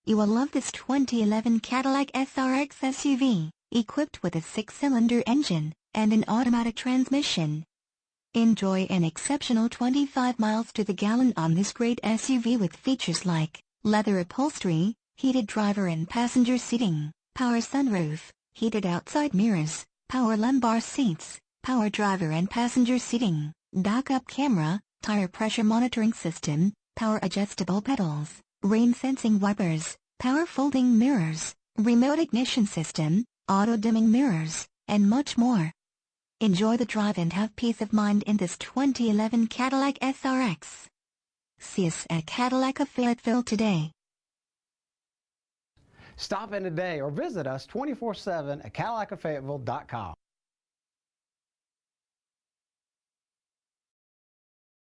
You will love this 2011 Cadillac SRX SUV, equipped with a 6-cylinder engine and an automatic transmission. Enjoy an exceptional 25 miles to the gallon on this great SUV with features like leather upholstery, heated driver and passenger seating, power sunroof, heated outside mirrors, power lumbar seats, power driver and passenger seating, backup camera, tire pressure monitoring system, power adjustable pedals, rain sensing wipers, power folding mirrors, remote ignition system, auto dimming mirrors, and much more. Enjoy the drive and have peace of mind in this 2011 Cadillac SRX. See us at Cadillac of Fayetteville today. Stop in today or visit us 24/7 at CadillacofFayetteville.com.